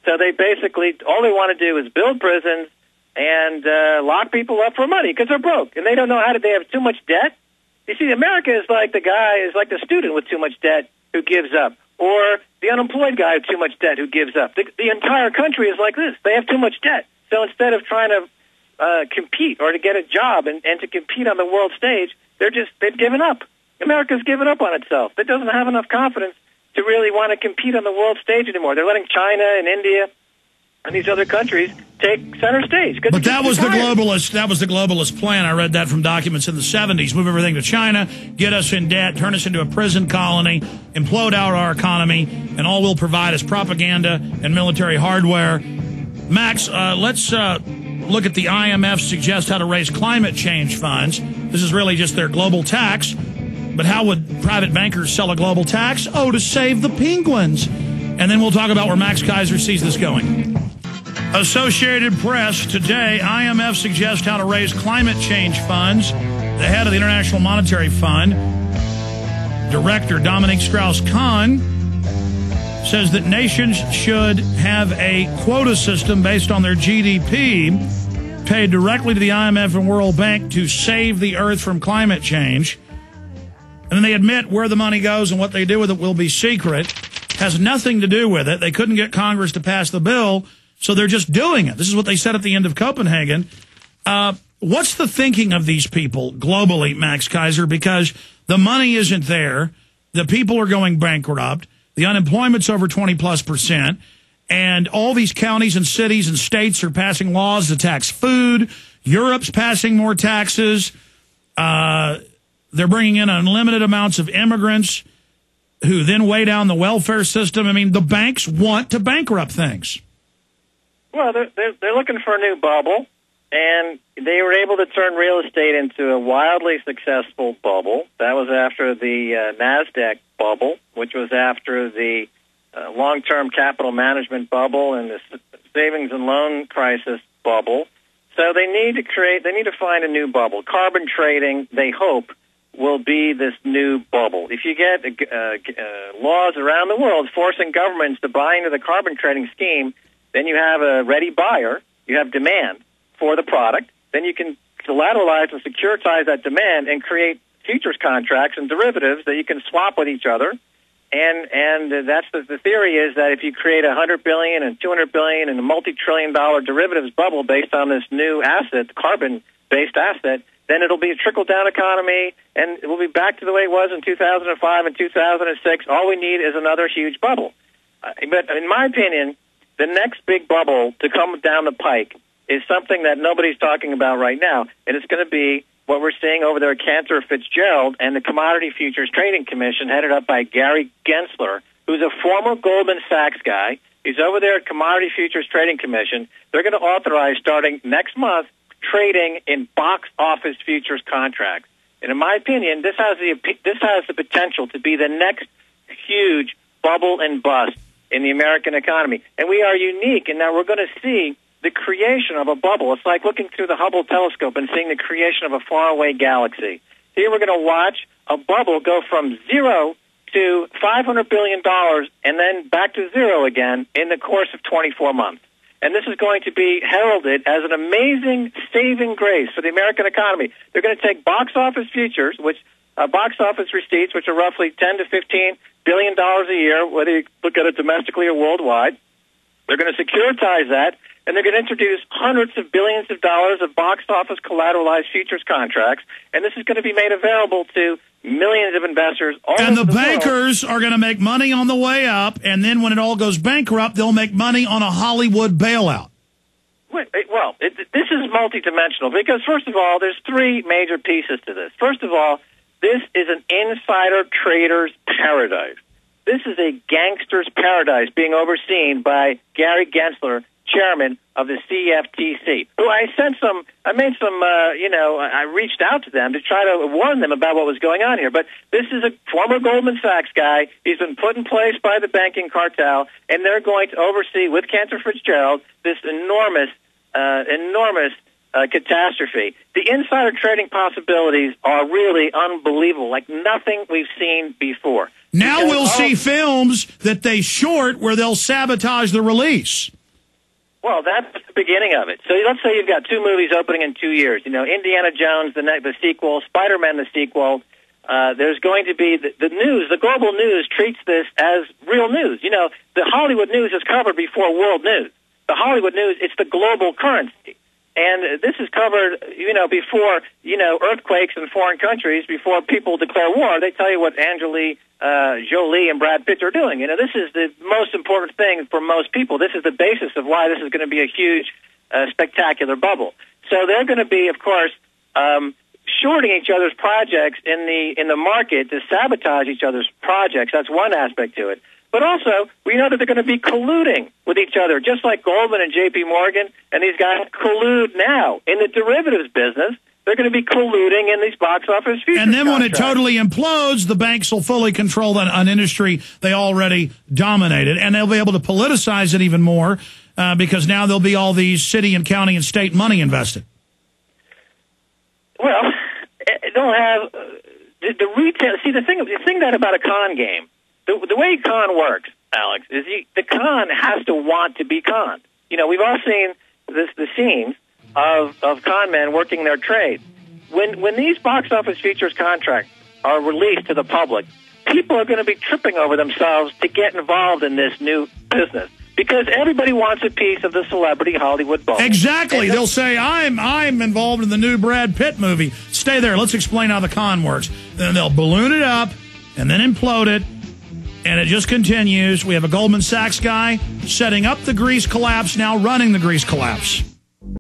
So they basically, all they want to do is build prisons and lock people up for money because they're broke. And they don't know how to, they have too much debt. You see, America is like the student with too much debt who gives up, or the unemployed guy with too much debt who gives up. The entire country is like this. They have too much debt. So instead of trying to compete or to get a job and to compete on the world stage, they've given up. America's given up on itself. It doesn't have enough confidence to really want to compete on the world stage anymore. They're letting China and India and these other countries take center stage. But that was the globalist plan. I read that from documents in the 70s. Move everything to China, get us in debt, turn us into a prison colony, implode out our economy, and all we'll provide is propaganda and military hardware. Max, let's look at the IMF suggest how to raise climate change funds. This is really just their global tax. But how would private bankers sell a global tax? Oh, to save the penguins. And then we'll talk about where Max Keiser sees this going. Associated Press today, IMF suggests how to raise climate change funds. The head of the International Monetary Fund, Director Dominique Strauss-Kahn, says that nations should have a quota system based on their GDP paid directly to the IMF and World Bank to save the earth from climate change. And then they admit where the money goes and what they do with it will be secret. Has nothing to do with it. They couldn't get Congress to pass the bill, so they're just doing it. This is what they said at the end of Copenhagen. What's the thinking of these people globally, Max Keiser? Because the money isn't there. The people are going bankrupt. The unemployment's over 20+%. And all these counties and cities and states are passing laws to tax food. Europe's passing more taxes. They're bringing in unlimited amounts of immigrants who then weigh down the welfare system. I mean, the banks want to bankrupt things. Well, they're looking for a new bubble, and they were able to turn real estate into a wildly successful bubble. That was after the NASDAQ bubble, which was after the long-term capital management bubble and the savings and loan crisis bubble. So they need to find a new bubble. Carbon trading, they hope, will be this new bubble. If you get laws around the world forcing governments to buy into the carbon trading scheme, then you have a ready buyer, you have demand for the product, then you can collateralize and securitize that demand and create futures contracts and derivatives that you can swap with each other. And that's the theory is that if you create $100 billion and $200 billion and a multi-trillion-dollar derivatives bubble based on this new asset, carbon-based asset, then it'll be a trickle-down economy, and it will be back to the way it was in 2005 and 2006. All we need is another huge bubble. But in my opinion, the next big bubble to come down the pike is something that nobody's talking about right now, and it's going to be what we're seeing over there at Cantor Fitzgerald and the Commodity Futures Trading Commission, headed up by Gary Gensler, who's a former Goldman Sachs guy. He's over there at Commodity Futures Trading Commission. They're going to authorize, starting next month, trading in box office futures contracts. And in my opinion, this has the potential to be the next huge bubble and bust in the American economy. And we are unique in that we're going to see the creation of a bubble. It's like looking through the Hubble telescope and seeing the creation of a faraway galaxy. Here we're going to watch a bubble go from zero to $500 billion and then back to zero again in the course of 24 months. And this is going to be heralded as an amazing saving grace for the American economy. They're going to take box office futures, box office receipts, which are roughly $10 to $15 billion a year, whether you look at it domestically or worldwide. They're going to securitize that, and they're going to introduce hundreds of billions of dollars of box office collateralized futures contracts, and this is going to be made available to millions of investors all over the world. And the bankers are going to make money on the way up, and then when it all goes bankrupt, they'll make money on a Hollywood bailout. Well, this is multidimensional because, first of all, there's three major pieces to this. First of all, this is an insider trader's paradise. This is a gangster's paradise being overseen by Gary Gensler, chairman of the CFTC, who I reached out to them to try to warn them about what was going on here. But this is a former Goldman Sachs guy. He's been put in place by the banking cartel, and they're going to oversee, with Cantor Fitzgerald, this enormous catastrophe. The insider trading possibilities are really unbelievable, like nothing we've seen before. Now we'll see films that they short where they'll sabotage the release. Well, that's the beginning of it. So let's say you've got two movies opening in 2 years. You know, Indiana Jones, the sequel, Spider-Man, the sequel. There's going to be the news. The global news treats this as real news. You know, the Hollywood news is covered before world news. The Hollywood news, it's the global currency. And this is covered, you know, before, you know, earthquakes in foreign countries, before people declare war. They tell you what Angelina Jolie and Brad Pitt are doing. You know, this is the most important thing for most people. This is the basis of why this is going to be a huge, spectacular bubble. So they're going to be, of course, shorting each other's projects in the market to sabotage each other's projects. That's one aspect to it. But also, we know that they're going to be colluding with each other, just like Goldman and J.P. Morgan and these guys collude now in the derivatives business. They're going to be colluding in these box office futures And then when it contracts. totally implodes, the banks will fully control an industry they already dominated, and they'll be able to politicize it even more because now there'll be all these city and county and state money invested. Well, they'll have the retail. See, the thing that about a con game. The way con works, Alex, is the con has to want to be conned. You know, we've all seen the scenes of con men working their trade. When these box office features contracts are released to the public, people are going to be tripping over themselves to get involved in this new business because everybody wants a piece of the celebrity Hollywood bubble. Exactly. They'll say, I'm involved in the new Brad Pitt movie. Stay there. Let's explain how the con works. Then they'll balloon it up and then implode it. And it just continues. We have a Goldman Sachs guy setting up the Greece collapse, now running the Greece collapse.